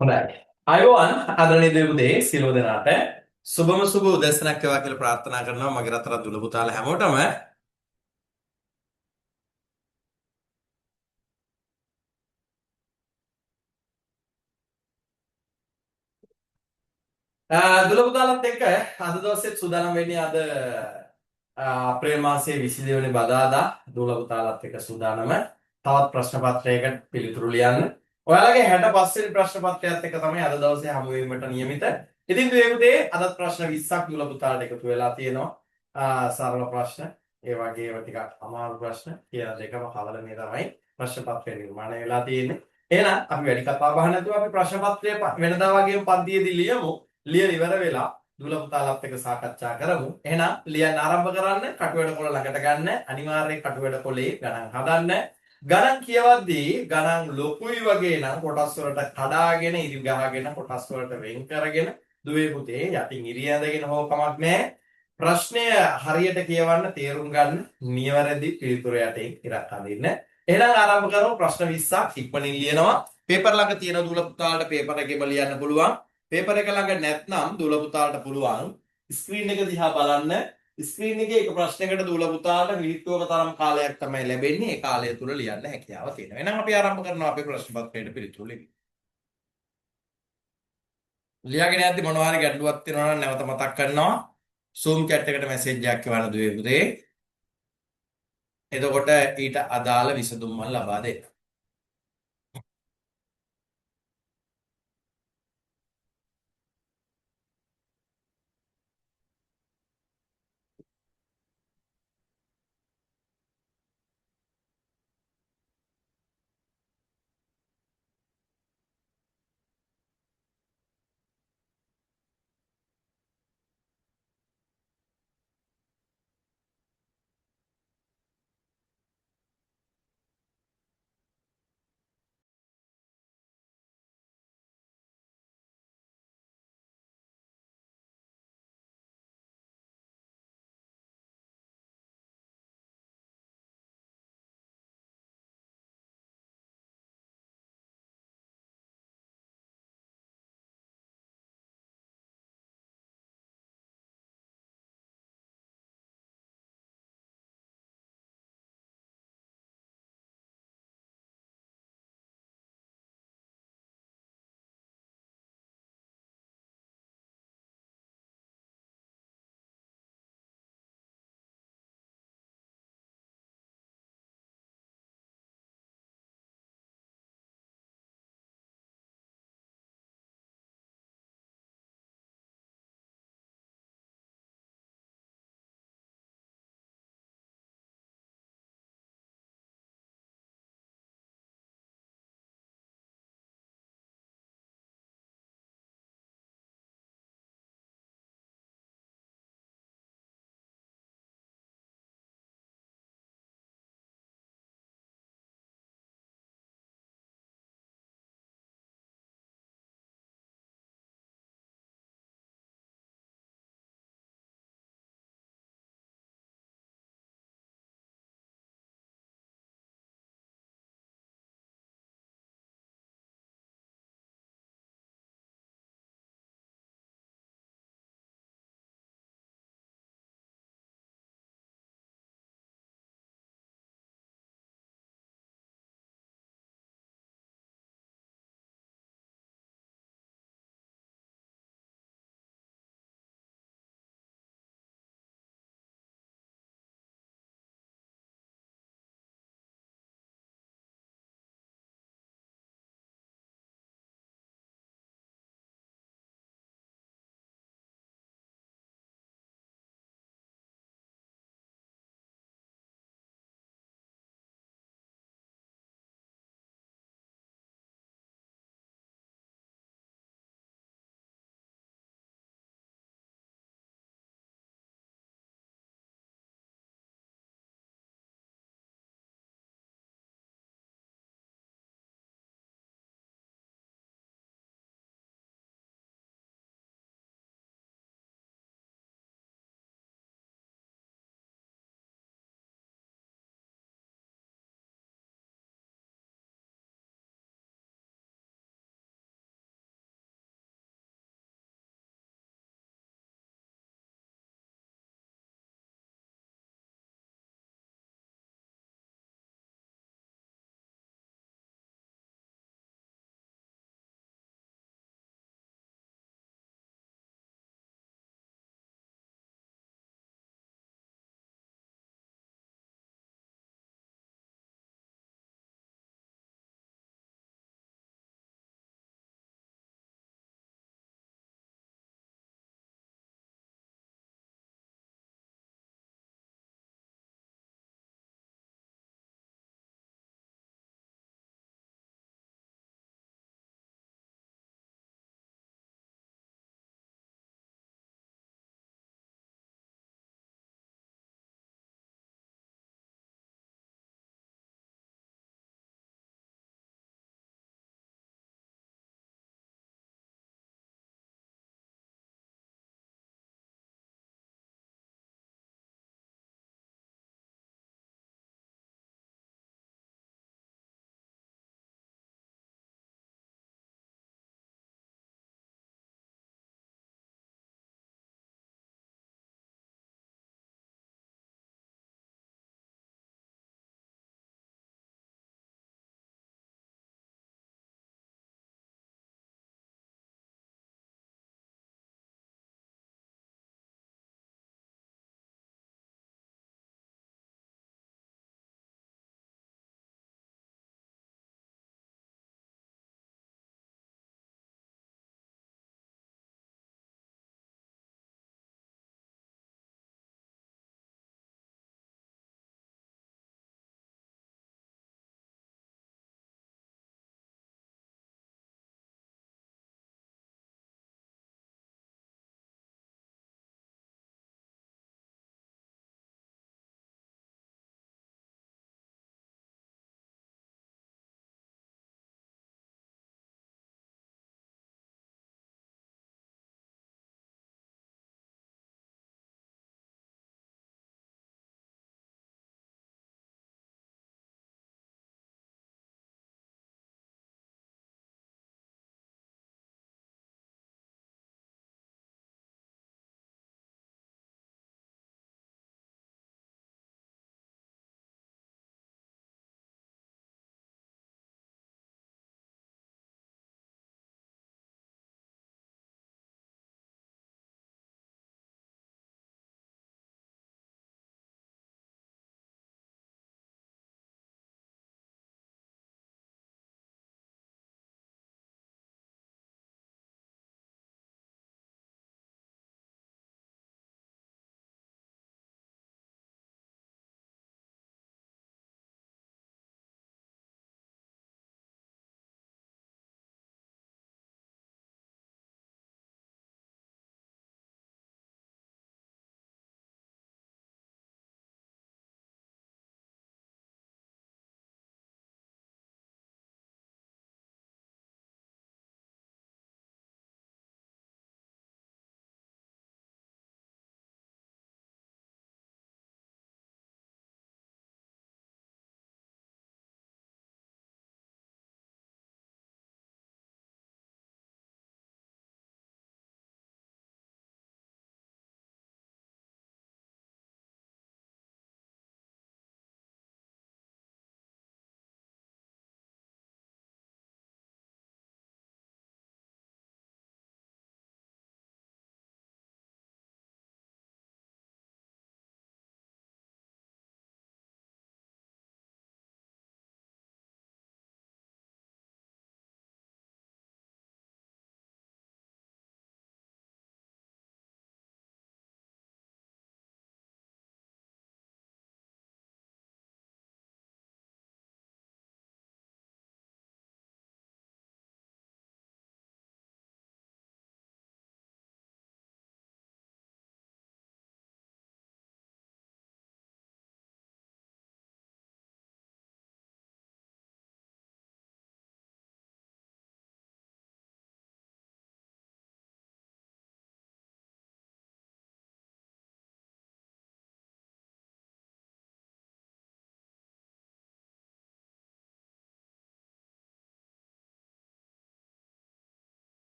හොඳයි. අයෝවන් ආදරණීය දේවදේ සියලු දෙනාට සුබම සුබ උදැසනක් වේවා කියලා ප්‍රාර්ථනා කරනවා මගේ රටට දුල පුතාලා හැමෝටම. දුල පුතාලත් එක්ක අද දවසේ සූදානම් වෙන්නේ අද අප්‍රේල් මාසයේ 22 වෙනි බදාදා දුල පුතාලත් එක්ක සූදානම තවත් ප්‍රශ්න පත්‍රයකට පිළිතුරු ලියන්න. ඔයාලගේ 65 වෙනි ප්‍රශ්න පත්‍රයත් එක්ක තමයි අද දවසේ හමු වීමට නියමිත. ඉතින් දේවදේ අදත් ප්‍රශ්න 20ක් දුල පුතාලට එකතු වෙලා තියෙනවා. සරල ප්‍රශ්න ඒ වගේම ටිකක් අමාරු ප්‍රශ්න කියන දෙකම කලලනේ තමයි ප්‍රශ්න පත්‍රය නිර්මාණය වෙලා තියෙන්නේ. එහෙනම් අපි වැඩි කතා බහ නැතුව අපි ප්‍රශ්න පත්‍රය වෙනදා වගේම පන්තියේදී ලියමු. ලියලා ඉවර වෙලා දුල පුතාලත් එක්ක සාකච්ඡා කරමු. එහෙනම් ලියන්න ආරම්භ කරන්න. කටුවැඩ කොළ ළඟට ගන්න. අනිවාර්යයෙන් කටුවැඩ කොළේ ගණන් හදන්න. ගණන් කියවද්දී ගණන් ලොකුයි වගේ නම් කොටස් වලට කඩාගෙන ඉරි ගහගෙන කොටස් වලට වෙන් කරගෙන දුවේ පුතේ යටින් ඉරි ඇඳගෙන හො කමක් නැහැ. ප්‍රශ්නය හරියට කියවන්න තේරුම් ගන්න නිවැරදි පිළිතුර යටින් ඉරක් අඳින්න. එහෙනම් ආරම්භ කරමු. ප්‍රශ්න 20ක් ඉක්මනින් ලියනවා. පේපර් ළඟ තියෙන දුල පුතාලට පේපර් එකේම ලියන්න පුළුවන්. පේපර් එක ළඟ නැත්නම් දුල පුතාලට පුළුවන් ස්ක්‍රීන් එක දිහා බලන්න. ස්ක්‍රීන් එකේ එක ප්‍රශ්නයකට දුල පුතාලට විහිළුවක තරම් කාලයක් තමයි ලැබෙන්නේ. ඒ කාලය තුල ලියන්න හැකියාව තියෙනවා. එහෙනම් අපි ආරම්භ කරනවා අපේ ප්‍රශ්න පත්‍රයට පිළිතුරු ලිවීම. ලියාගෙන යද්දි මොනවා හරි ගැටලුවක් තියෙනවා නම් නැවත මතක් කරනවා. Zoom chat එකට මැසේජ් එකක් එවන්න දුවේ පුතේ. එතකොට ඊට අදාළ විසඳුම් මම ලබා දෙන්න.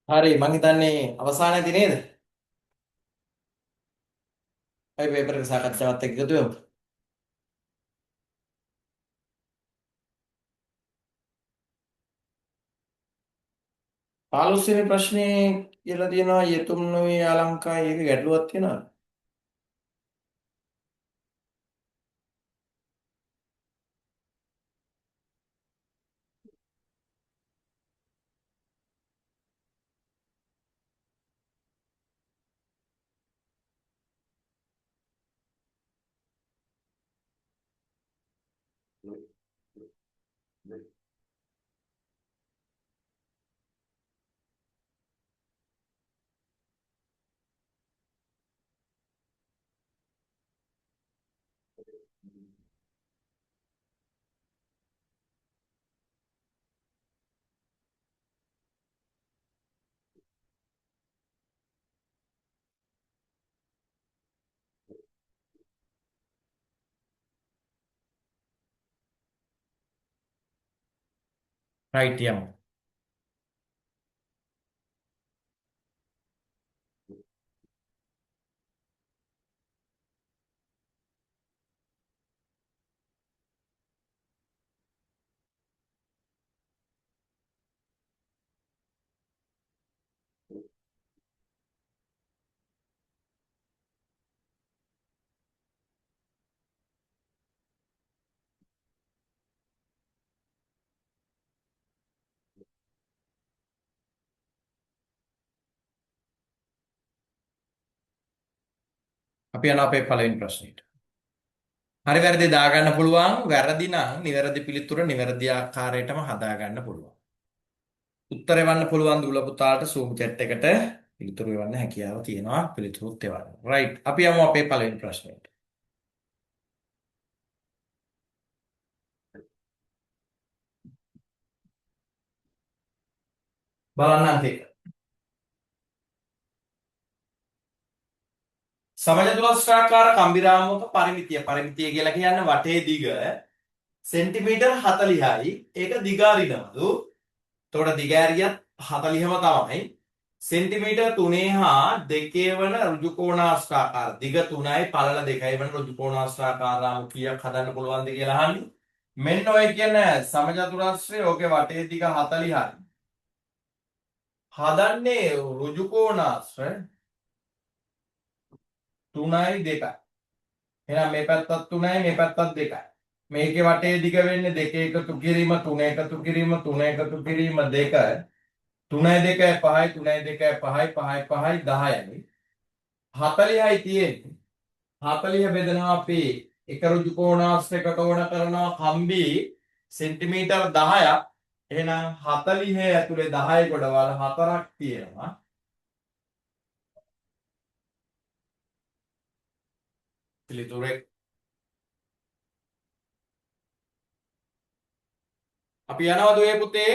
හරි මං හිතන්නේ අවසානයේදී නේද? අපි පේපර් එක සාකච්ඡාවත් එක්ක එකතු වෙමු. 15 වෙනි ප්‍රශ්නේ කියලා තියෙනවා යෙතුම් නොවේ අලංකාරය ඒක ගැටලුවක් තියෙනවා. රයිට් යමු. අපි යනවා අපේ පළවෙනි ප්‍රශ්නෙට. හරි වැරදි දාගන්න පුළුවන්. වැරදි නම් නිවැරදි පිළිතුර නිවැරදි ආකාරයටම හදාගන්න පුළුවන්. උත්තර එවන්න පුළුවන් දුල පුතාට Zoom chat එකට පිළිතුරු එවන්න හැකියාව තියෙනවා. පිළිතුරුත් එවන්න. රයිට්. අපි යමු අපේ පළවෙනි ප්‍රශ්නෙට. බලන්න අංක 1. සමජතුලස්ත්‍රාකාර කම්බිරාමුවක පරිමිතිය කියලා කියන්නේ වටේ දිග සෙන්ටිමීටර් 40යි. ඒක දිගාරිනවලු. එතකොට දිගෑරියත් 40ම තමයි. සෙන්ටිමීටර් 3 හා 2 වන ඍජුකෝණාශ්‍රාකාර දිග 3යි පළල 2යි වන ඍජුකෝණාශ්‍රාකාර රාමු කීයක් හදන්න පුළුවන්ද කියලා අහන්නේ. මෙන්න ඔය කියන සමජතුලස්ත්‍රය ඕකේ වටේ දිග 40යි. හදන්නේ ඍජුකෝණාශ්‍ර 3යි 2යි. එහෙනම් මේ පැත්තත් 3යි මේ පැත්තත් 2යි. මේකේ වටේ දිග වෙන්නේ 2 එකතු කිරීම 3 එකතු කිරීම 3 එකතු කිරීම 2 3යි 2යි 5යි 3යි 2යි 5යි 5යි 5යි 10යි 40යි තියෙන්නේ. 40 බෙදනවා අපි එක ඍජු කෝණාශ්‍රයකට ඕන කරනවා කම්බි සෙන්ටිමීටර් 10ක්. එහෙනම් 40 ඇතුලේ 10 ගොඩවල් 4ක් තියෙනවා. පිළිතුරේ අපි යනවා දුවේ පුතේ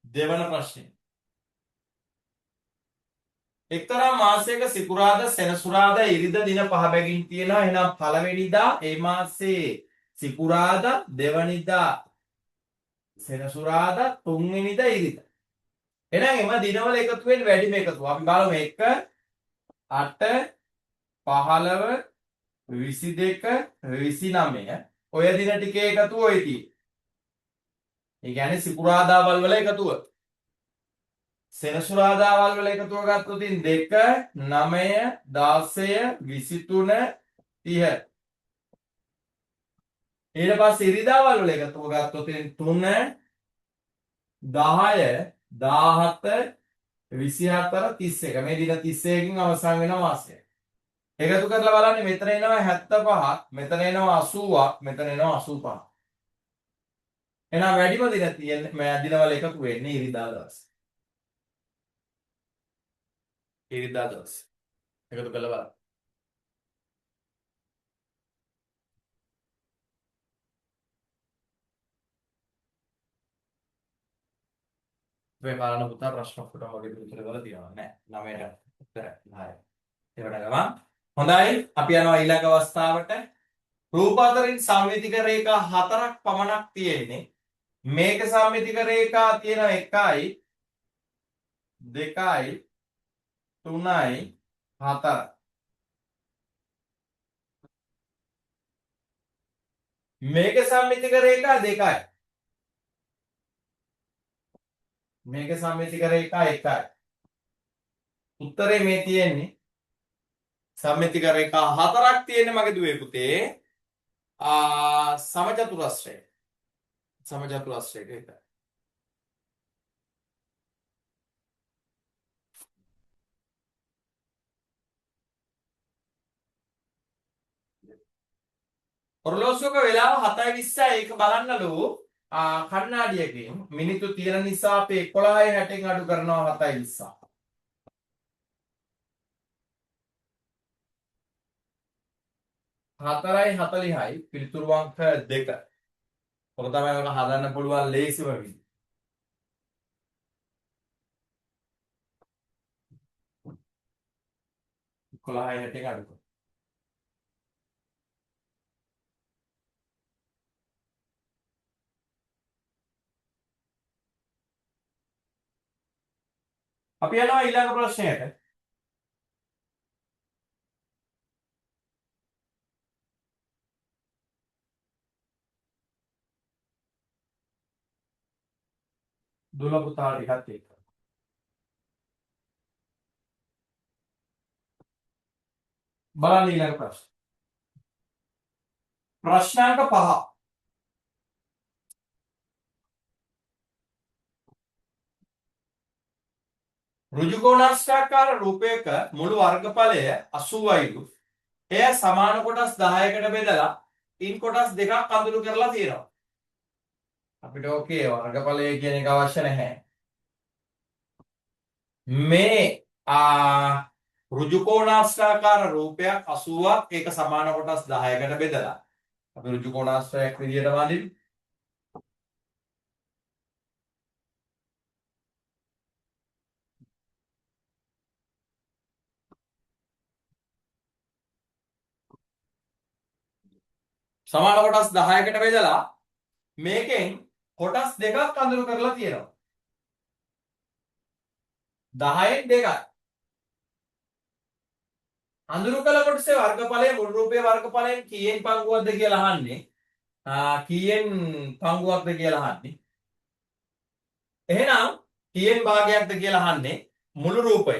දෙවන ප්‍රශ්නේ. එක්තරා මාසයක සිකුරාදා සෙනසුරාදා ඉරිදා දින 5 බැගින් තියෙනවා. එහෙනම් පළවෙනිදා ඒ මාසේ සිකුරාදා, දෙවනිදා සෙනසුරාදා, තුන්වෙනිදා ඉරිදා. එහෙනම් එම දිනවල එකතු වෙන්නේ වැඩිම එකතුව. අපි බලමු 1 8 15 22 29 ඔය දින ටිකේ එකතුව ඔය තියෙන්නේ. ඒ කියන්නේ සිකුරාදාවල් වල එකතුව. සෙනසුරාදාවල් වල එකතුව ගත්තොත් 2 9 16 23 30. ඊට පස්සේ ඉරිදාවල් වල එකතුව ගත්තොත් 3 10 17 24 31. මේ දින 31කින් අවසන් වෙන මාසය. එකතු කරලා බලන්න මෙතන එනවා 75ක්, මෙතන එනවා 80ක්, මෙතන එනවා 85ක්. එහෙනම් වැඩිම දින තියෙන්නේ මේ දිනවල එකතු වෙන්නේ ඉරිදා දවස්. ඉරිදා දවස්. එකතු කරලා බලන්න. මේ බලන පුතා ප්‍රශ්න ඔක්කොටම වගේ උත්තර කරලා තියෙනවා නෑ 9ට උත්තර 10. ඒවට ගමන්. හොඳයි අපි යනවා ඊළඟ අවස්ථාවට. රූප අතරින් සම්මිතික රේඛා 4ක් පමණක් තියෙන්නේ. මේක සම්මිතික රේඛා තියෙන එකයි 2යි 3යි 4යි. මේකේ සම්මිතික රේඛා 2යි. මේකේ සම්මිතික රේඛා 1යි. උත්තරේ මේ තියෙන්නේ සම්මිතික රේඛා 4ක් තියෙන්නේ මගේ දුවේ පුතේ. සමචතුරස්‍රය. සමචතුරස්‍රයක එකයි. ඔරලෝසුවක වෙලාව 7:20යි ඒක බලන්නලු කණ්ණාඩියකින් මිනිත්තු තියෙන නිසා අපි 11:60න් අඩු කරනවා 7:20. 4:40යි පිළිතුරු අංක 2. ඔක තමයි ඔක හදන්න පුළුවන් ලේසිම විදිහ. 11:60න් අඩු කරනවා. අපි යනවා ඊළඟ ප්‍රශ්නයට. දුල පුතාට ටිකක් එක්ක. බලන්න ඊළඟ ප්‍රශ්න. ප්‍රශ්නාංක 5. ඍජුකෝණාශ්‍රාකාර රූපයක මුළු වර්ගඵලය 80යිලු. එය සමාන කොටස් 10කට බෙදලා ඉන් කොටස් දෙකක් අඳුරු කරලා තියෙනවා. අපිට ඕකේ වර්ගඵලය කියන එක අවශ්‍ය නැහැ. මේ ඍජුකෝණාශ්‍රාකාර රූපයක් 80ක් ඒක සමාන කොටස් 10කට බෙදලා අපි ඍජුකෝණාශ්‍රයක් විදියට වඳිමු. සමාන කොටස් 10කට බෙදලා මේකෙන් කොටස් දෙකක් අඳුරු කරලා තියෙනවා. 10න් 2යි. අඳුරු කළ කොටසේ වර්ගඵලය මුළු රූපයේ වර්ගඵලයෙන් කීයෙන් පංගුවක්ද කියලා අහන්නේ. කීයෙන් පංගුවක්ද කියලා අහන්නේ. එහෙනම් කීයෙන් භාගයක්ද කියලා අහන්නේ මුළු රූපය.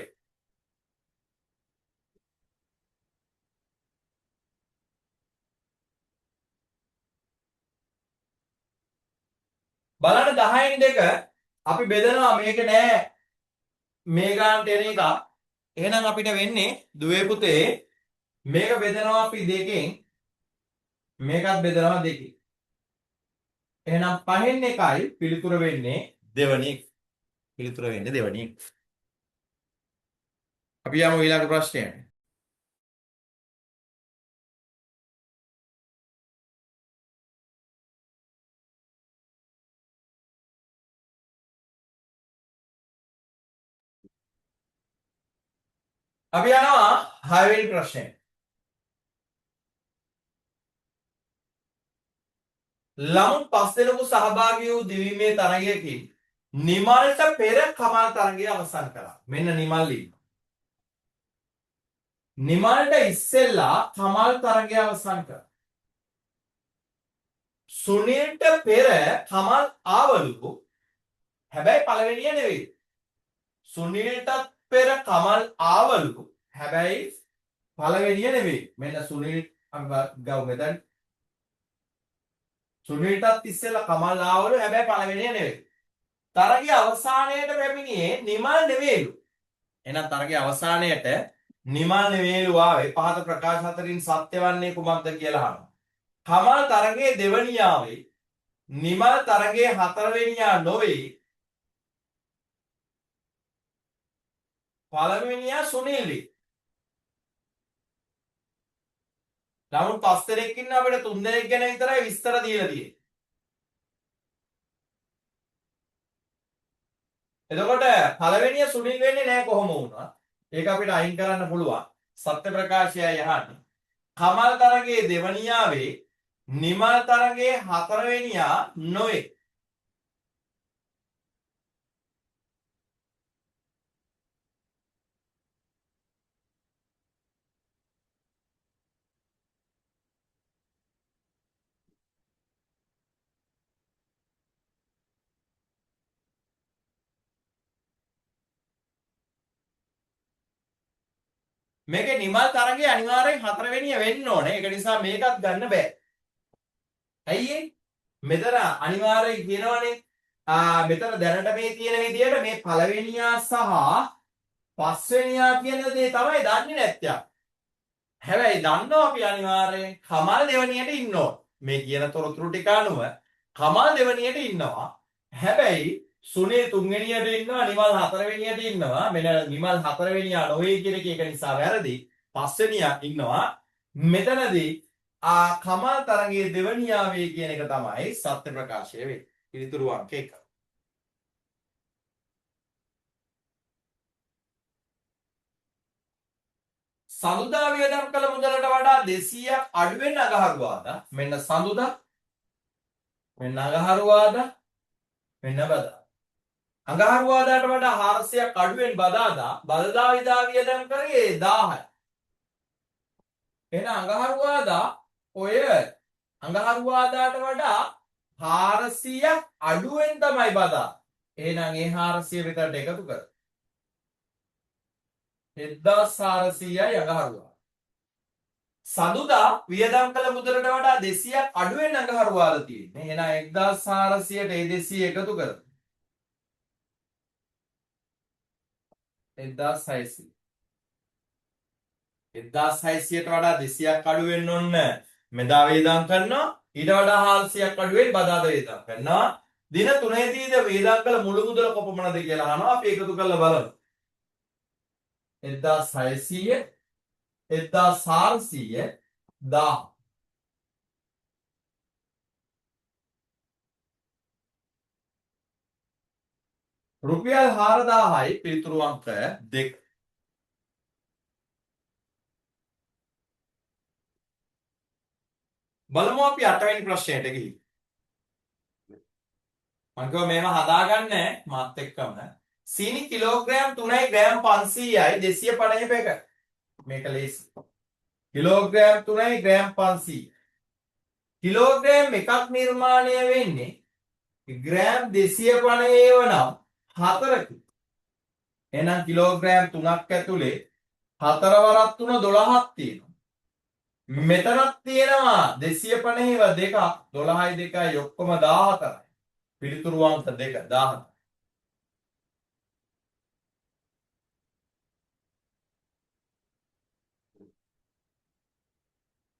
බලන්න 10න් 2 අපි බෙදනවා මේක නෑ මේ ගානට එන එක. එහෙනම් අපිට වෙන්නේ දුවේ පුතේ මේක බෙදනවා අපි දෙකෙන් මේකත් බෙදනවා දෙකෙන්. එහෙනම් 5න් 1යි පිළිතුර වෙන්නේ දෙවැනි එක. පිළිතුර වෙන්නේ දෙවැනි එක. අපි යමු ඊළඟ ප්‍රශ්නයට. අපි යනවා 6 වෙනි ප්‍රශ්නයට. ළමුන් 5 දෙනෙකු සහභාගී වූ දිවීමේ තරගයකින් නිමල්ට පෙර කමල් තරගය අවසන් කළා. මෙන්න නිමල් ඉන්න. නිමල්ට ඉස්සෙල්ලා කමල් තරගය අවසන් කළා. සුනිල්ට පෙර කමල් ආවලු. හැබැයි පළවෙනිය නෙවෙයි. සුනිල්ටත් පෙර කමල් ආවලු. හැබැයි පළවෙනිය නෙවෙයි. මෙන්න සුනිල් ගව් මෙතන. සුනිල්ටත් ඉස්සෙල්ලා කමල් ආවලු. හැබැයි පළවෙනිය නෙවෙයි. තරගයේ අවසානයේට පැමිණියේ නිමල් නෙවෙයිලු. එහෙනම් තරගයේ අවසානයේට නිමල් නෙවෙයිලු ආවේ. පහත ප්‍රකාශ හතරින් සත්‍ය වන්නේ කුමක්ද කියලා අහනවා. කමල් තරගයේ දෙවනියාවේ නිමල් තරගයේ හතරවෙනියා නොවේ. පළවෙනියා සුනිල්ලි. නමුත් 5 දෙනෙක් ඉන්න අපිට 3 දෙනෙක් ගැන විතරයි විස්තර දීලා තියෙන්නේ. එතකොට පළවෙනිය සුනිල් වෙන්නේ නැහැ කොහොම වුණත්. ඒක අපිට අයින් කරන්න පුළුවන්. සත්‍ය ප්‍රකාශයයි යහන්නේ. කමල් තරගයේ දෙවනියාවේ නිමල් තරගයේ හතරවෙනියා නොවේ. මේකේ නිමල් තරංගය අනිවාර්යෙන් 4 වෙනිය වෙන්න ඕනේ. ඒක නිසා මේකත් ගන්න බෑ. ඇයි ඒ? මෙතන අනිවාර්යෙන් කියනවනේ මෙතන දැනට මේ තියෙන විදිහට මේ පළවෙනියා සහ පස්වෙනියා කියන දේ තමයි දන්නේ නැත්තේ. හැබැයි දන්නවා අපි අනිවාර්යෙන් කමල් දෙවනියට ඉන්නවා. මේ කියන තොරතුරු ටික අනුව කමල් දෙවනියට ඉන්නවා. හැබැයි සුනිල් තුන්වෙනියට ඉන්නවා, නිමල් හතරවෙනියට ඉන්නවා. මෙන්න නිමල් හතරවෙනියා නොවේ කියන එක නිසා වැරදි. පස්වෙනියා ඉන්නවා. මෙතනදී කමල් තරංගයේ දෙවනියා වේ කියන එක තමයි සත්‍ය ප්‍රකාශය වෙන්නේ. පිළිතුරු අංක 1. සඳුදා වියදම් කළ මුදලට වඩා 200ක් අඩුවෙන් අඟහරුවාදා මෙන්න සඳුදා මෙන්න අඟහරුවාදා මෙන්න බදා අඟහරුවාදාට වඩා 400ක් අඩුවෙන් බදාදා බදදා වියදම් කරේ 1000යි එහෙනම් අඟහරුවාදා ඔය අඟහරුවාදාට වඩා 400ක් අඩුවෙන් තමයි බදා එහෙනම් ඒ 400 විතරට එකතු කර 1400යි අඟහරුවා. සඳුදා වියදම් කළ මුදලට වඩා 200ක් අඩුවෙන් අඟහරුවාද තියෙන්නේ. එහෙනම් 1400ට ඒ 200 එකතු කරමු. 1600. 1600ට වඩා 200ක් අඩු වෙන්න ඕන මෙදා වේදම් කරනවා. ඊට වඩා 400ක් අඩුවෙන් බදාද වේදම් කරනවා. දින 3ේදීද වේදම් කළ මුළු මුදල කොපමණද කියලා අහනවා. අපි එකතු කරලා බලමු. 1600 1400 1000 රුපියල් 4000යි පිළිතුරු අංක 2 බලමු අපි 8 වෙනි ප්‍රශ්නයට ගිහින් මම කිව්වා මේව හදාගන්න මාත් එක්කම සීනි කිලෝග්‍රෑම් 3යි ග්‍රෑම් 500යි 250 එක. මේක ලේසි. Kilogram 3යි gram 500. කිලෝග්‍රෑම් එකක් නිර්මාණය වෙන්නේ ග්‍රෑම් 250 වනම් 4කි. එහෙනම් කිලෝග්‍රෑම් 3ක් ඇතුලේ 4 වරක් 3 12ක් තියෙනවා. මෙතනක් තියෙනවා 250ව දෙකක් 12යි 2යි ඔක්කොම 14යි. පිළිතුරු අංක 2 14.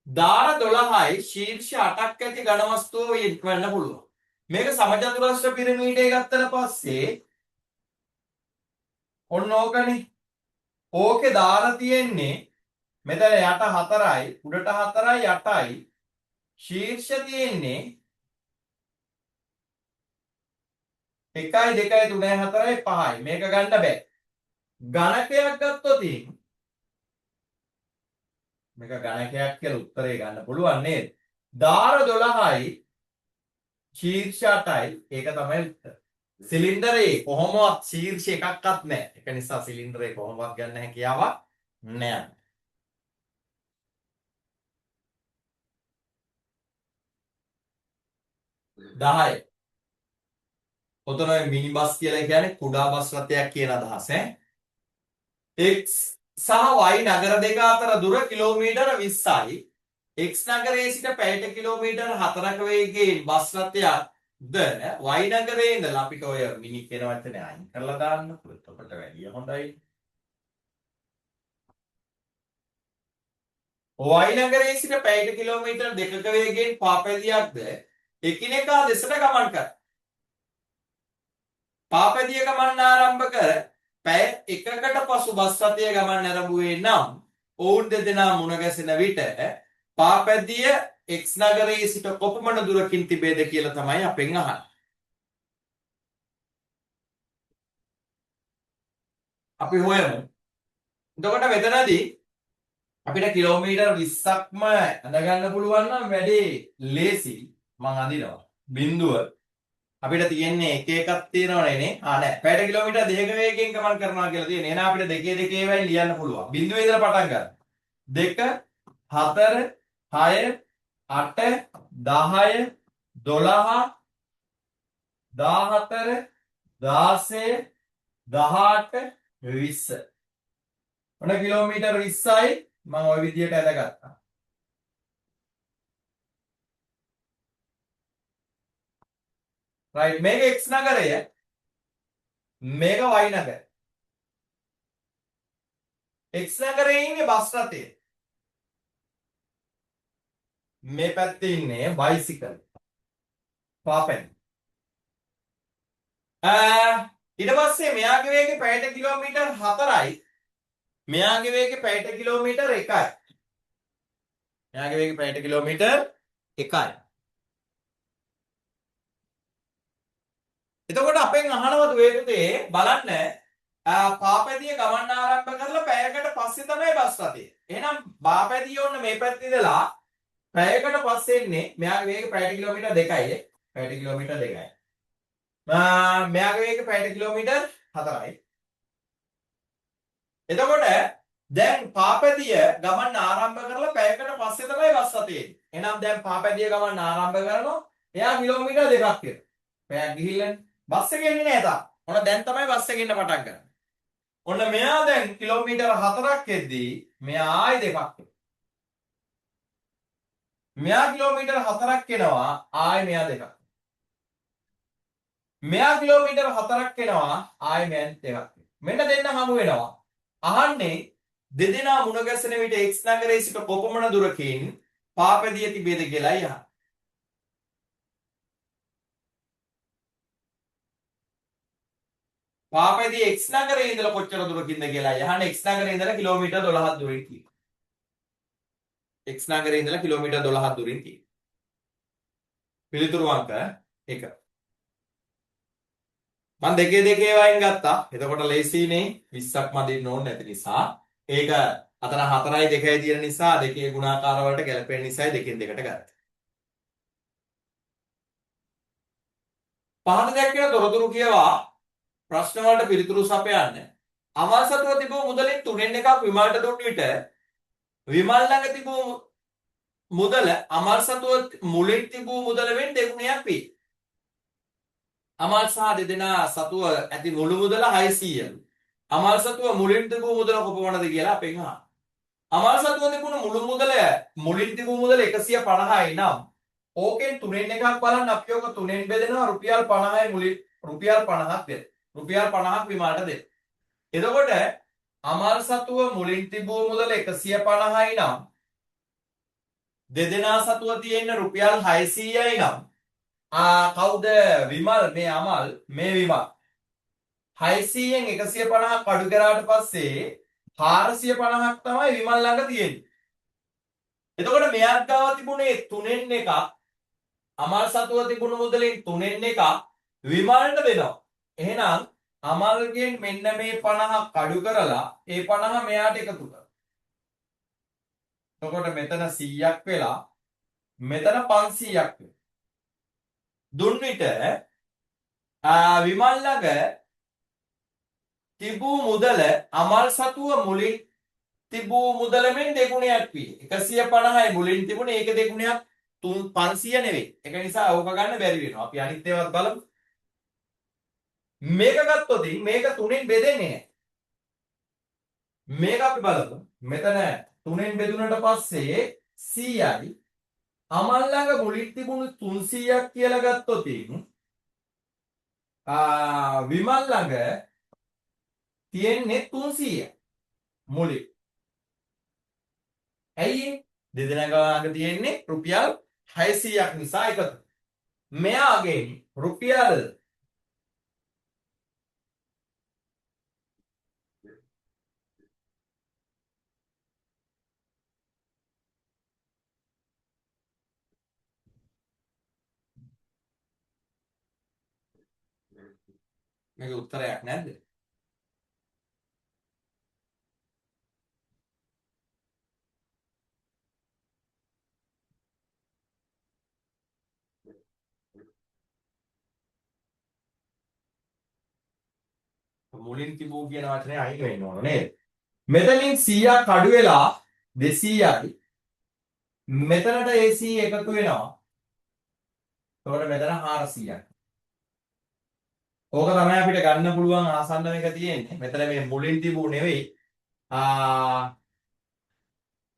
දාර 12යි ශීර්ෂ 8ක් ඇති ඝන වස්තුව වෙන්න පුළුවන්. මේක සමචතුරස්‍ර පිරමීඩය ගත්තට පස්සේ ඔන්න ඕකනේ. ඕකේ දාර තියෙන්නේ මෙතන යට 4යි උඩට 4යි 8යි ශීර්ෂ තියෙන්නේ 1යි 2යි 3යි 4යි 5යි. මේක ගන්න බෑ. ඝනකයක් ගත්තොත් මේක ගණකයක් කියලා උත්තරේ ගන්න පුළුවන් නේද? දාර 12යි ශීර්ෂ 8යි ඒක තමයි උත්තර. සිලින්ඩරේ කොහොමවත් ශීර්ෂ එකක්වත් නැහැ. ඒක නිසා සිලින්ඩරේ කොහොමවත් ගන්න හැකියාවක් නැහැ. දහය. ඔතන මිනි බස් කියලා කියන්නේ කුඩා බස් රථයක් කියන අදහස X සහ Y නගර දෙක අතර දුර කිලෝමීටර 20යි. X නගරයේ සිට පැයට කිලෝමීටර 4ක වේගයෙන් බස් රථයක්ද Y නගරයේ ඉඳලා අපිට ඔය මිනි කියන වචනේ අයින් කරලා දාන්න. එතකොට වැඩිය හොඳයි. Y නගරයේ සිට පැයට කිලෝමීටර 2ක වේගයෙන් පාපැදියක්ද එකිනෙකා දෙසට ගමන් කරයි. පාපැදිය ගමන් ආරම්භ කර පැය එකකට පසු බස් රථය ගමන් ආරම්භුවේ නම් ඔවුන් දෙදෙනා මුණ ගැසෙන විට පාපැදිය X නගරයේ සිට කොපමණ දුරකින් තිබේද කියලා තමයි අපෙන් අහන්නේ. අපි හොයමු. එතකොට මෙතනදී අපිට කිලෝමීටර් 20ක්ම අඳගන්න පුළුවන් නම් වැඩේ ලේසි. මම අඳිනවා. බිඳුව අපිට තියෙන්නේ එක එකක් තියෙනවනේ නේ. නෑ. පැයට කිලෝමීටර් 2ක වේගයෙන් ගමන් කරනවා කියලා තියෙන්නේ. එහෙනම් අපිට 2 2 වයින් ලියන්න පුළුවන්. බිඳුවේ ඉඳලා පටන් ගන්න. 2 4 6 8 10 12 14 16 18 20 ඔන්න කිලෝමීටර් 20යි මම ওই විදියට ඇදගත්තා. right මේක x නගරය මේක y නගරය. x නගරයේ ඉන්නේ බස් රථය. මේ පැත්තේ ඉන්නේ බයිසිකල්. පාපෙන්. ඊට පස්සේ මෙයාගේ වේගය පැයට කිලෝමීටර් 4යි. මෙයාගේ වේගය පැයට කිලෝමීටර් 1යි. මෙයාගේ වේගය පැයට කිලෝමීටර් 1යි. එතකොට අපෙන් අහනවද වේගතේ බලන්න පාපැදිය ගමන් ආරම්භ කරලා පැයකට පස්සේ තමයි බස් රථය. එහෙනම් පාපැදිය ඔන්න මේ පැත්තේ ඉඳලා පැයකට පස්සේ එන්නේ මෙයාගේ වේගය පැයට කිලෝමීටර් 2යි. පැයට කිලෝමීටර් 2යි. මෙයාගේ වේගය පැයට කිලෝමීටර් 4යි. එතකොට දැන් පාපැදිය ගමන් ආරම්භ කරලා පැයකට පස්සේ තමයි බස් රථය එන්නේ. එහෙනම් දැන් පාපැදිය ගමන් ආරම්භ කරනවා. එයා කිලෝමීටර් 2ක් යනවා. පැයක් ගිහිල්ලා බස් එක එන්නේ නැහැ තාම. ඔන්න දැන් තමයි බස් එක එන්න පටන් ගන්නේ. ඔන්න මෙයා දැන් කිලෝමීටර් 4ක් එද්දී මෙයා ආයි 2ක් එනවා. මෙයා කිලෝමීටර් 4ක් එනවා ආයි මෙයා 2ක්. මෙයා කිලෝමීටර් 4ක් එනවා ආයි මෙයා 2ක්. මෙන්න දෙන්න හමු වෙනවා. අහන්නේ දෙදෙනා මුණ ගැසෙන විට x නගරයේ සිට කොපමණ දුරකින් පාපැදිය තිබේද කියලා අහන්නේ. පාපැදිය x නගරයේ ඉඳලා කොච්චර දුරකින්ද කියලා අහන්නේ. x නගරයේ ඉඳලා කිලෝමීටර් 12ක් දුරින් තියෙනවා. x නගරයේ ඉඳලා කිලෝමීටර් 12ක් දුරින් තියෙනවා. පිළිතුරු අංක 1. මම දෙකේ වයින් ගත්තා. එතකොට ලේසියිනේ 20ක් මදින්න ඕනේ නැති නිසා. ඒක අතන 4යි 2යි තියෙන නිසා දෙකේ ගුණාකාර වලට ගැලපෙන නිසායි දෙකෙන් දෙකට ගත්තා. පහත දැක්වෙන තොරතුරු කියවා ප්‍රශ්න වලට පිළිතුරු සපයන්න. අමල් සතුව තිබූ මුදලින් 3න් එකක් විමල්ට දුන් විට විමල් ළඟ තිබූ මුදල අමල් සතුව මුලින් තිබූ මුදල වෙන් දෙගුණයක් වේ. අමල් සහ දෙදෙනා සතුව ඇති මුළු මුදල 600යි. අමල් සතුව මුලින් තිබූ මුදල කොපමණද කියලා අපෙන් අහනවා. අමල් සතුව තිබුණු මුළු මුදල මුලින් තිබූ මුදල 150යි නම් ඕකෙන් 3න් එකක් බලන්න අපි ඔක 3න් බෙදෙනවා රුපියල් 50යි මුලින් රුපියල් 50ක් දෙන්න. රුපියල් 50ක් විමාට දෙන්න. එතකොට අමල් සතුව මුලින් තිබූ මුදල 150යි නම් දෙදෙනා සතුව තියෙන රුපියල් 600යි නම් කවුද විමල් මේ අමල් මේ විමල් 600න් 150ක් අඩු කරාට පස්සේ 450ක් තමයි විමල් ළඟ තියෙන්නේ. එතකොට මෙයාත් ගාව තිබුණේ 3න් එකක් අමල් සතුව තිබුණු මුදලින් 3න් එකක් විමල්ට දෙනවා. එහෙනම් අමල්ගෙන් මෙන්න මේ 50ක් අඩු කරලා ඒ 50 මෙයාට එකතු කරනවා. එතකොට මෙතන 100ක් වෙලා මෙතන 500ක් වෙනවා. දුන් විට විමල් ළඟ තිබූ මුදල අමල් සතුව මුලින් තිබූ මුදල මෙන් දෙගුණයක් වේ. 150යි මුලින් තිබුණේ ඒක දෙගුණයක් 500 නෙවෙයි. ඒක නිසා ඕක ගන්න බැරි වෙනවා. අපි අනිත් ඒවාත් බලමු. මේක ගත්තොත් මේක 3න් බෙදෙන්නේ නැහැ. මේක අපි බලමු. මෙතන 3න් බෙදුනට පස්සේ 100යි අමල් ළඟ මුලින් තිබුණු 300ක් කියලා ගත්තොත් විමල් ළඟ තියෙන්නේ 300යි මුලින්. ඇයි දෙදෙනා ළඟ තියෙන්නේ රුපියල් 600ක් නිසා එකතු. මෙයාගේ රුපියල් මේක උත්තරයක් නැද්ද? මුලින් තිබූ කියන වචනේ අයින් වෙන්න ඕන නේද? මෙතනින් 100ක් අඩු වෙලා 200යි. මෙතනට ඒ 100 එකතු වෙනවා. එතකොට මෙතන 400ක්. ඕක තමයි අපිට ගන්න පුළුවන් ආසන්නම එක තියෙන්නේ. මෙතන මේ මුලින් තිබූ නෙවෙයි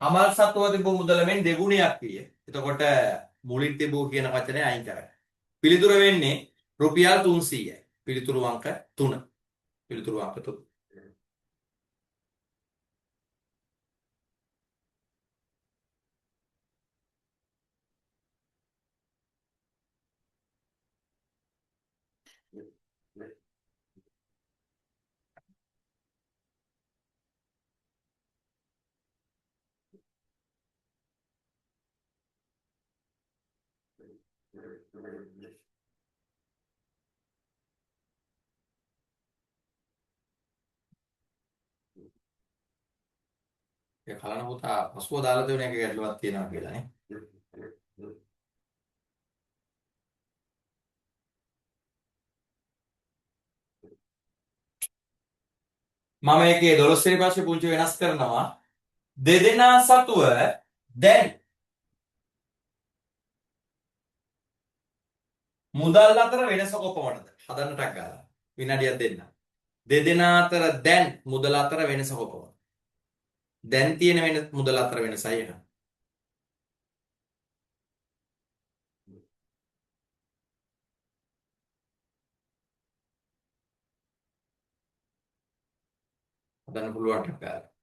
අමල් සත්ව තිබූ මුදල මෙන් දෙගුණයක් විය. එතකොට මුලින් තිබූ කියන වචනේ අයින් කරන්න. පිළිතුර වෙන්නේ රුපියල් 300යි. පිළිතුරු අංක 3. පිළිතුරු අංක 3. ඒ කලන පුතා පසුව දාලා දෙන එක ගැටලුවක් තියෙනවා කියලා නේ. මම මේකේ 12 වෙනි ප්‍රශ්නේ පුංචි වෙනස් කරනවා. දෙදෙනා සතුව දැන් මුදල් අතර වෙනස කොපමණද? හදන්නටක් ගාලා. විනාඩියක් දෙන්න. දෙදෙනා අතර දැන් මුදල් අතර වෙනස කොපමණද? දැන් තියෙන වෙන මුදල් අතර වෙනසයි එන. හදන්න පුළුවන් ටක් ගාලා.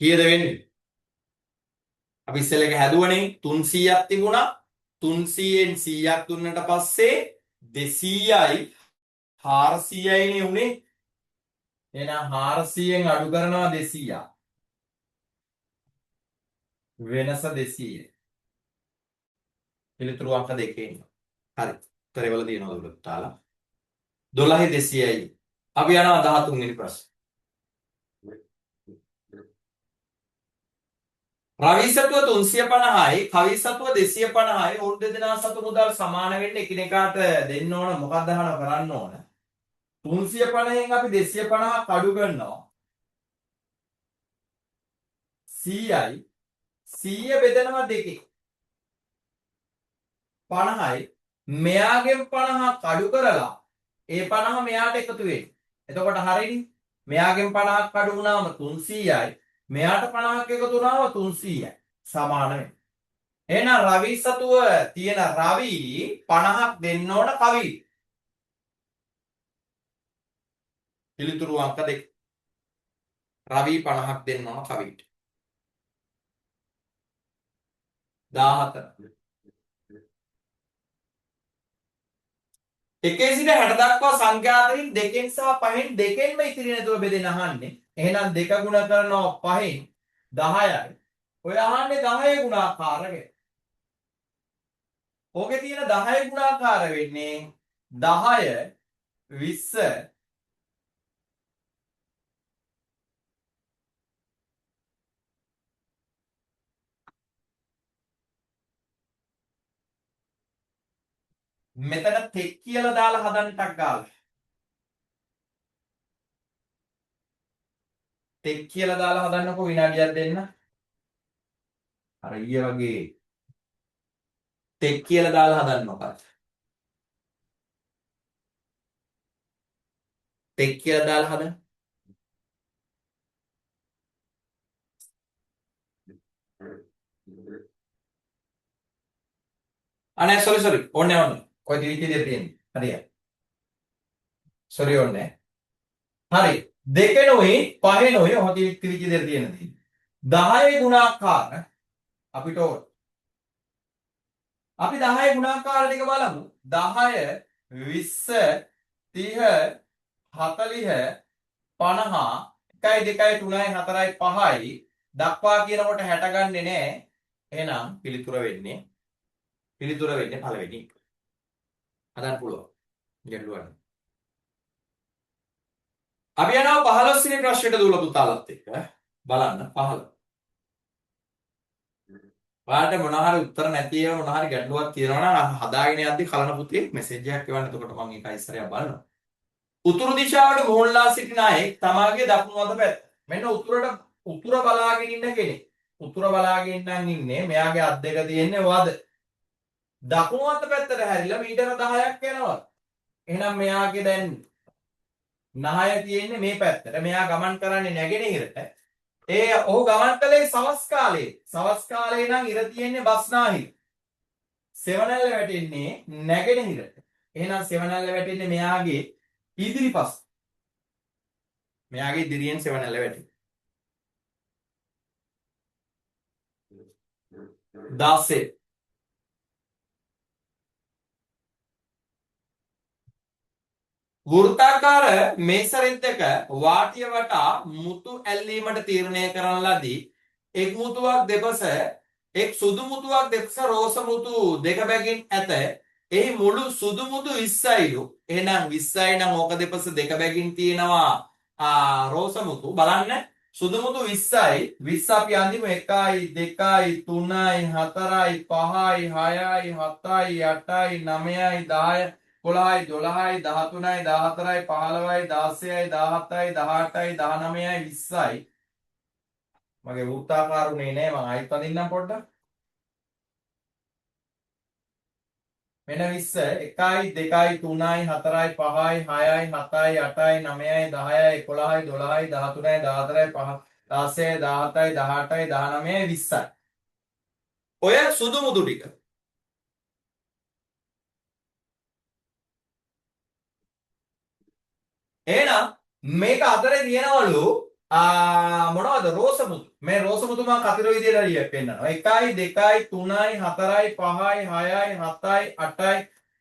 කීයද වෙන්නේ? අපි ඉස්සෙල්ලා එක හැදුවනේ 300ක් තිබුණා. 300ෙන් 100ක් දුන්නට පස්සේ 200යි 400යිනේ උනේ. එහෙනම් 400ෙන් අඩු කරනවා 200ක්. වෙනස 200. පිළිතුරු අංක 2 එනවා. හරි. උත්තරේවල තියෙනවා දුර තාලා. 12 200යි. අපි යනවා 13 වෙනි ප්‍රශ්න. රවි සතුව 350යි කවි සතුව 250යි ඔවුන් දෙදෙනා සතු මුදල් සමාන වෙන්න එකිනෙකාට දෙන්න ඕන මොකක්ද කරන්න ඕන 350න් අපි 250ක් අඩු කරනවා 100යි 100 බෙදනවා දෙකේ 50යි මෙයාගෙන් 50ක් අඩු කරලා ඒ 50 මෙයාට එකතු වෙන්නේ එතකොට හරියනේ මෙයාගෙන් 50ක් අඩු වුණාම 300යි මෙයාට 50ක් එකතු වුණාම 300යි සමාන වෙනවා. එහෙනම් රවි සතුව තියෙන රවි 50ක් දෙන්න ඕන කවි. පිළිතුරු අංක 2. රවි 50ක් දෙන්න ඕන කවිට. 14. එකේ සිට 60 දක්වා සංඛ්‍යා අතරින් දෙකෙන් සහ පහෙන් දෙකෙන්ම ඉතිරි නැතුව බෙදෙන අහන්නේ. එහෙනම් දෙක ගුණ කරනවා 5න් 10යි. ඔය අහන්නේ 10 ගුණාකාරකේ. ඕකේ තියෙන 10 ගුණාකාර වෙන්නේ 10 20 මෙතන තෙක් කියලා දාලා හදන්නටක් ගාලා. තෙක් කියලා දාලා හදන්නකෝ විනාඩියක් දෙන්න. අර ඊයේ වගේ තෙක් කියලා දාලා හදන්න මොකක්ද? තෙක් කියලා දාලා හදන්න. අනේ සෝරි ඕනේ. කොයි දිවිතිද තියෙන්නේ? හරියට. සෝරි ඕනේ. හරි. දෙකෙනුයි පහෙනුයි හොති විදිහට තියෙන 10 ගුණාකාර අපිට ඕන. අපි 10 ගුණාකාර ටික බලමු. 10 20 30 40 50 1යි 2යි 3යි 4යි 5යි දක්වා කියනකොට 60 ගන්නෙ නෑ. එහෙනම් පිළිතුර වෙන්නේ පළවෙනි. හදන්න පුළුවන්. ගැටලුවක්. අපි යනවා 15 වෙනි ප්‍රශ්නෙට දුවලා පුතාලත් එක්ක. බලන්න 15. ඔයාලට මොනවා හරි උත්තර නැති ඒවා මොනවා හරි ගැටලුවක් තියෙනවා නම් හදාගෙන යද්දි කලන පුතේ මෙසේජ් එකක් එවන්න. එතකොට මම ඒක ඉස්සරහ බලනවා. උතුරු දිශාවට මෝන්ලා සිටින අය තමාගේ දකුණු අත පැත්ත. මෙන්න උතුර බලාගෙන ඉන්න කෙනෙක්. උතුර බලාගෙන ඉන්නේ මෙයාගේ අත් දෙක තියෙන්නේ වද. දකුණු අත පැත්තට හැරිලා මීටර 10ක් යනවා. එහෙනම් මෙයාගේ දැන් නහය තියෙන්නේ මේ පැත්තට. මෙයා ගමන් කරන්නේ නැගෙනහිරට. ඔහු ගමන් කළේ සවස් කාලේ. සවස් කාලේ නම් ඉර තියෙන්නේ බස්නාහිර. සෙවණැල්ල වැටෙන්නේ නැගෙනහිරට. එහෙනම් සෙවණැල්ල වැටෙන්නේ මෙයාගේ ඉදිරිපස්. මෙයාගේ ඉදිරියෙන් සෙවණැල්ල වැටෙන්නේ. 16 වෘත්තාකාර මේසරෙද්දක වාටිය වටා මුතු ඇල්ලීමට තීරණය කරන ලදී. එක් මුතුවක් දෙපස එක් සුදු මුතුවක් දෙපස රෝස මුතු දෙක බැගින් ඇත. එහි මුළු සුදු මුතු 20යිලු. එහෙනම් 20යි නම් ඕක දෙපස දෙක බැගින් තියෙනවා රෝස මුතු. බලන්න සුදු මුතු 20යි. 20 අපි අඳිමු 1යි 2යි 3යි 4යි 5යි 6යි 7යි 8යි 9යි 10යි 11යි 12යි 13යි 14යි 15යි 16යි 17යි 18යි 19යි 20යි. මගේ වෘත්තාකාරුනේ නෑ. මම ආයෙත් අදින්නම් පොඩ්ඩක්. මෙන්න 20 1යි 2යි 3යි 4යි 5යි 6යි 7යි 8යි 9යි 10යි 11යි 12යි 13යි 14යි 15යි 16යි 17යි 18යි 19යි 20යි. ඔය සුදු මුදු ටික. එහෙනම් මේක අතරේ තියෙනවලු මොනවද රෝස මුතු. මේ රෝස මුතු මම කතර විදියට ලියලා පෙන්නනවා. 1යි 2යි 3යි 4යි 5යි 6යි 7යි 8යි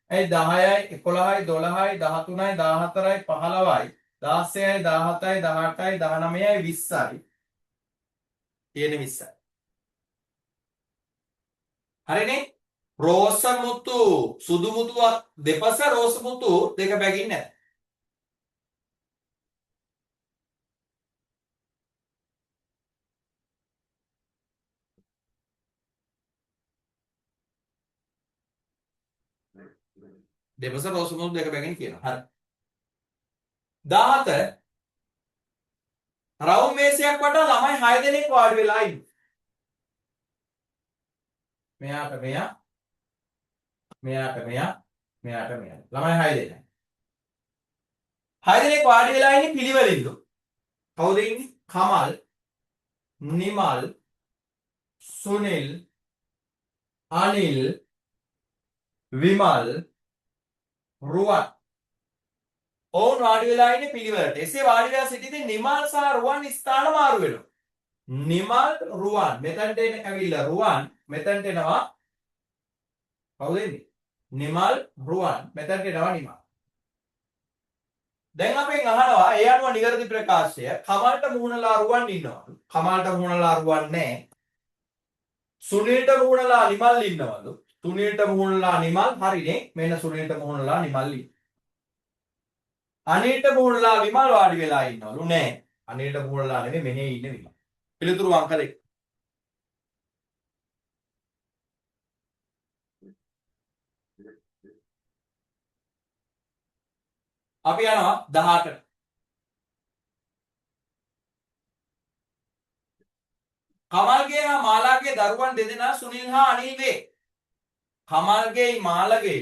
10යි 11යි 12යි 13යි 14යි 15යි 16යි 17යි 18යි 19යි 20යි. තියෙන 20යි. හරිනේ. රෝස මුතු සුදු මුතුවක් දෙපස රෝස මුතු දෙක බැගින් නැත. දෙපස රෝස මුතු දෙක බැගින් කියනවා. හරි. 17 රවුම් මේසයක් වටා ළමයි 6 දෙනෙක් වාඩි වෙලා ඉන්නේ. මෙයාට මෙයා මෙයාට මෙයා මෙයාට මෙයා. ළමයි 6 දෙනෙක්. 6 දෙනෙක් වාඩි වෙලා ඉන්නේ පිළිවෙලින්ලු. කවුද ඉන්නේ? කමල්, නිමල්, සුනිල්, අනිල්, විමල්, රුවන්. ඔවුන් වාඩි වෙලා ඉන්නේ පිළිවෙලට. එසේ වාඩි වෙලා සිටින්නේ නිමල් සහ රුවන් ස්ථාන මාරු වෙනවා. නිමල් රුවන් මෙතනට ඇවිල්ලා රුවන් මෙතනට එනවා. කවුද එන්නේ? නිමල් රුවන් මෙතනට එනවා නිමල්. දැන් අපෙන් අහනවා ඒ අනුව නිවැරදි ප්‍රකාශය. කමල්ට මුහුණලා රුවන් ඉන්නවා. කමල්ට මුහුණලා රුවන් නැහැ. සුනිල්ට මුහුණලා නිමල් ඉන්නවලු. සුනිල්ට මුහුණලා නිමල් හරිනේ. මෙන්න සුනිල්ට මුහුණලා නිමල් ඉන්න. අනිල්ට මුහුණලා විමල් වාඩි වෙලා ඉන්නවලු නෑ. අනිල්ට මුහුණලා නෙමෙයි මෙහෙ ඉන්නේ විමල්. පිළිතුරු අංක 2. අපි යනවා 18ට. කමල්ගේ හා මාලාගේ දරුවන් දෙදෙනා සුනිල් හා අනිල් වේ. කමල්ගේ මාලගේ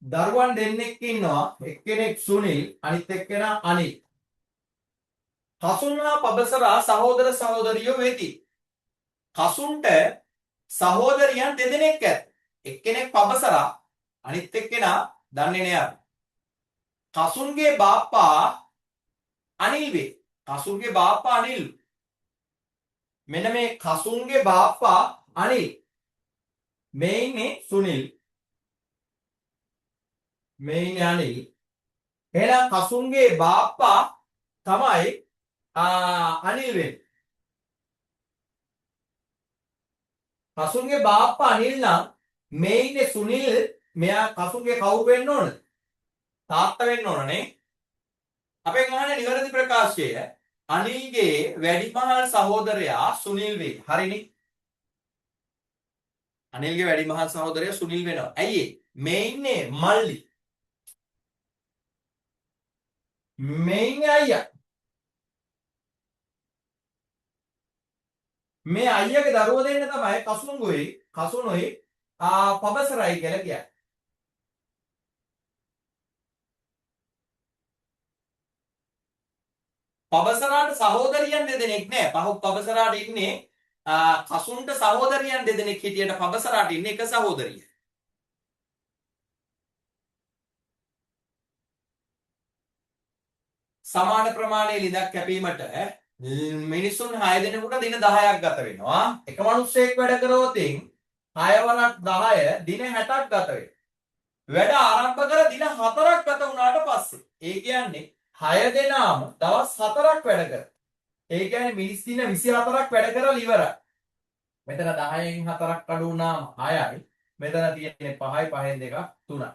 දරුවන් දෙන්නෙක් ඉන්නවා. එක්කෙනෙක් සුනිල් අනිත් එක්කෙනා අනිල්. කසුන් හා පබසරා සහෝදර සහෝදරියෝ වෙති. කසුන්ට සහෝදරියන් දෙදෙනෙක් ඇත. එක්කෙනෙක් පබසරා අනිත් එක්කෙනා දන්නේ නෑ අපි. කසුන්ගේ බාප්පා අනිල් වේ. කසුන්ගේ බාප්පා අනිල්. මෙන්න මේ කසුන්ගේ බාප්පා අනිල්. මේ ඉන්නේ සුනිල්. මේ ඉන්නේ අනිල්. එහෙනම් කසුන්ගේ බාප්පා තමයි අනිල් වෙන්නේ. කසුන්ගේ බාප්පා අනිල් නම් මේ ඉන්නේ සුනිල්. මෙයා කසුන්ගේ කවුරු වෙන්න ඕනද? තාත්තා වෙන්න ඕනනේ. අපෙන් අහන්නේ නිවැරදි ප්‍රකාශය. අනිල්ගේ වැඩිමහල් සහෝදරයා සුනිල් වේ. හරිනේ. අනිල්ගේ වැඩිමහල් සහෝදරයා සුනිල් වෙනවා. ඇයි ඒ? මේ ඉන්නේ මල්ලි. මේ ඉන්නේ අයියා. මේ අයියාගේ දරුවෝ දෙන්න තමයි කසුනුයි පබසරයි කියලා කියන්නේ. පබසරාට සහෝදරියන් දෙදෙනෙක් නෑ. පබසරාට ඉන්නේ කසුන්ට සහෝදරියන් දෙදෙනෙක් හිටියට පබසරාට ඉන්නේ එක සහෝදරිය. සමාන ප්‍රමාණයේ ලිඳක් කැපීමට මිනිසුන් 6 දෙනෙකුට දින 10ක් ගත වෙනවා. එක මිනිස්සෙක් වැඩ කරොත් 6 වරක් 10 දින 60ක් ගත වෙනවා. වැඩ ආරම්භ කර දින 4ක් ගත වුණාට පස්සේ ඒ කියන්නේ 6 දෙනාම දවස් 4ක් වැඩ කරා. ඒ කියන්නේ මිනිස් දින 24ක් වැඩ කරලා ඉවරයි. මෙතන 10න් 4ක් අඩු වුණාම 6යි. මෙතන තියෙන්නේ 5යි 5න් 2ක් 3යි.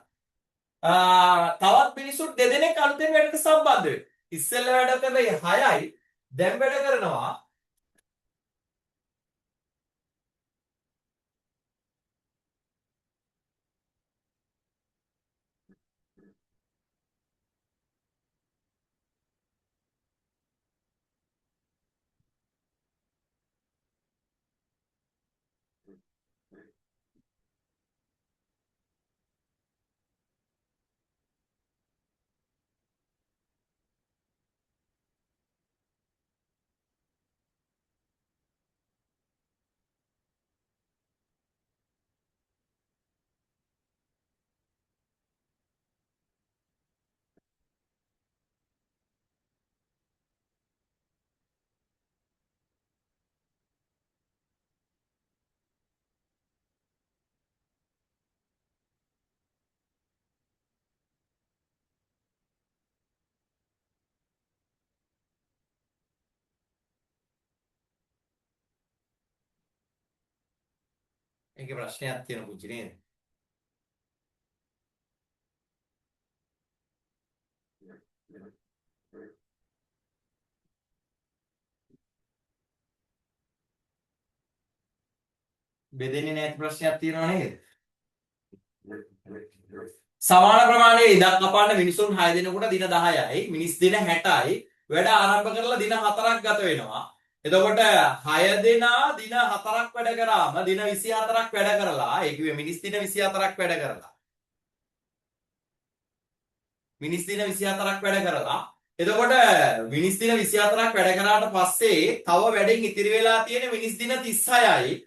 තවත් මිනිසුන් දෙදෙනෙක් අලුතෙන් වැඩට සම්බන්ධ වෙනවා. ඉස්සෙල්ලා වැඩ කරේ 6යි දැන් වැඩ කරනවා ඒකේ ප්‍රශ්නයක් තියෙන පුංචි නේද? බෙදෙන්නේ නැති ප්‍රශ්නයක් තියෙනව නේද? සමාන ප්‍රමාණයේ ඉඩක් කපන්න මිනිසුන් 6 දිනකට දින 10යි මිනිස් දින 60යි වැඩ ආරම්භ කරලා දින 4ක් ගත වෙනවා. එතකොට 6 දෙනා දින 4ක් වැඩ කරාම දින 24ක් වැඩ කරලා ඒ කිව්වේ මිනිස් දින 24ක් වැඩ කරලා මිනිස් දින 24ක් වැඩ කරලා එතකොට මිනිස් දින 24ක් වැඩ කරාට පස්සේ තව වැඩෙන් ඉතිරි වෙලා තියෙන මිනිස් දින 36යි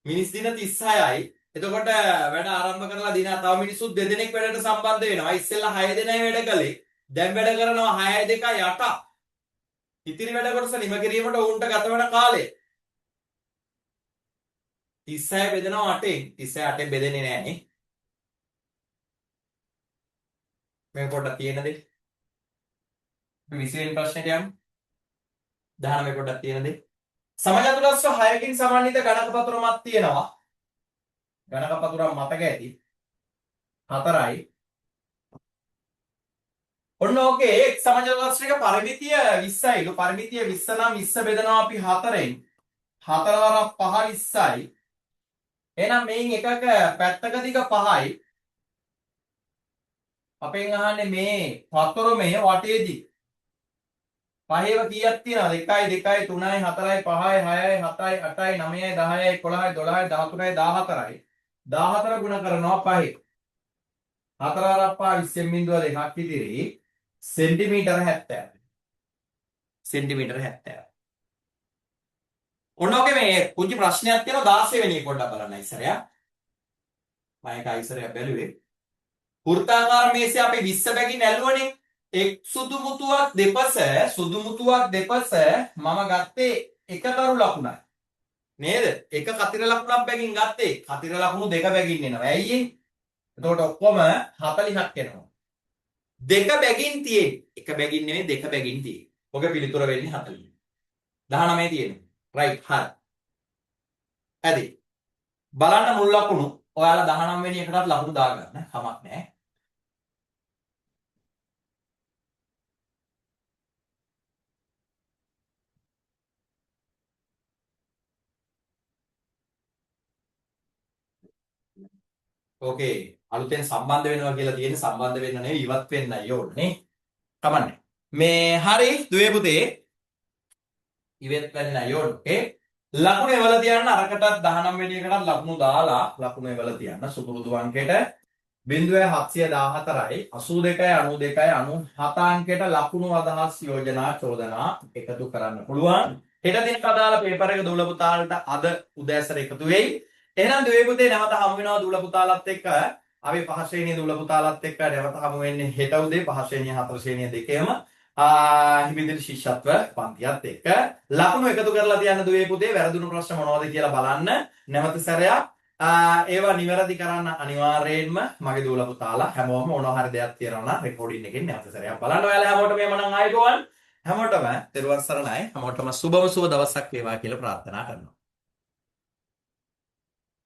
මිනිස් දින 36යි එතකොට වැඩ ආරම්භ කරලා දින තව මිනිස්සු දෙදෙනෙක් වැඩට සම්බන්ධ වෙනවා. ඉස්සෙල්ලා 6 දෙනයි වැඩ කළේ. දැන් වැඩ කරනවා 6 2 8. ඉතිරි වැඩ කොටස නිම කිරීමට උන්ට ගත වෙන කාලය 36 බෙදෙනවා 8ෙන්. 36 8ෙන් බෙදෙන්නේ නැහැ නේ. මේ පොඩ්ඩක් තියෙන දේ. අපි 20 වෙනි ප්‍රශ්නෙට යමු. 19 පොඩ්ඩක් තියෙන දේ. සමජතුලස්ව 6කින් සමන්විත ගණක පතුරමක් තියෙනවා. ගණක පතුරක් මතක ඇති 4යි. ඔන්න ඕකේ එක් සමජතුලස්වයක පරිමිතිය 20යිලු. පරිමිතිය 20 නම් 20 බෙදනවා අපි 4ෙන්. 4 වරක් 5 20යි. එහෙනම් මේන් එකක පැත්තක දිග 5යි. අපෙන් අහන්නේ මේ පතුරමේ වටේදී පහේව කීයක් තියෙනවද? 1යි 2යි 3යි 4යි 5යි 6යි 7යි 8යි 9යි 10යි 11යි 12යි 13යි 14යි 14 ගුණ කරනවා 5. 4 වරක් 5 20 බිඳුව දෙකක් ඉදිරි සෙන්ටිමීටර 70. සෙන්ටිමීටර 70. ඔන්න ඔගේ මේ පුංචි ප්‍රශ්නයක් තියෙනවා 16 වෙනි එක පොඩ්ඩක් බලන්න ඉස්සරයා. මම ඒක ඉස්සරයා බැලුවේ. වෘත්තාකාර මේසය අපි 20 බැගින් ඇල්ලුවනේ. එක් සුදු මුතුවක් දෙපස මම ගත්තේ එක තරු ලකුණයි. නේද? එක කතිර ලකුණක් බැගින් ගත්තේ. කතිර ලකුණු දෙක බැගින් එනවා. ඇයි ඒ? එතකොට ඔක්කොම 40ක් එනවා. දෙක බැගින් තියෙන්නේ. එක බැගින් නෙමෙයි දෙක බැගින් තියෙන්නේ. ඔගේ පිළිතුර වෙන්නේ 40. 19 තියෙන්නේ. රයිට් හරි. ඇති. බලන්න මුල් ලකුණු. ඔයාලා 19 වෙනි එකටත් ලකුණු දාගන්න. කමක් නැහැ. ඕකේ අලුතෙන් සම්බන්ධ වෙනවා කියලා තියෙන්නේ සම්බන්ධ වෙන්න නෙවෙයි ඉවත් වෙන්නයි ඕනේ. කමන්නේ. මේ හරි දුවේ පුතේ ඉවත් වෙන්නයි ඕනේ. ඕකේ. ලකුණු එවලා තියන්න අරකටත් 19 වෙනි එකටත් ලකුණු දාලා ලකුණු එවලා තියන්න සුපුරුදු අංකයට 0.714යි 82යි 92යි 97 අංකයට ලකුණු අදහස් යෝජනා චෝදනා එකතු කරන්න පුළුවන්. හෙට දිනට අදාළ පේපර් එක දූල පුතාලට අද උදෑසන එකතු වෙයි. එහෙනම් දුවේ පුතේ නැවත හමු වෙනවා දූල පුතාලත් එක්ක. අපි 5 ශ්‍රේණිය දූල පුතාලත් එක්ක නැවත හමු වෙන්නේ හෙට උදේ 5 ශ්‍රේණිය 4 ශ්‍රේණිය දෙකේම හිමිදිරි ශිෂ්‍යත්ව පන්තියත් එක්ක ලකුණු එකතු කරලා තියන්න දුවේ පුතේ වැරදුණු ප්‍රශ්න මොනවද කියලා බලන්න නැවත සැරයක් ඒවා නිවැරදි කරන්න අනිවාර්යයෙන්ම මගේ දූල පුතාලා හැමෝම මොනවා හරි දෙයක් තියනවා නම් රෙකෝඩින් එකෙන් නැවත සැරයක් බලන්න. ඔයාලා හැමෝටම මේ මනම් ආයිබෝවන් හැමෝටම තෙරුවන් සරණයි. හැමෝටම සුබම සුබ දවසක් වේවා කියලා ප්‍රාර්ථනා කරනවා.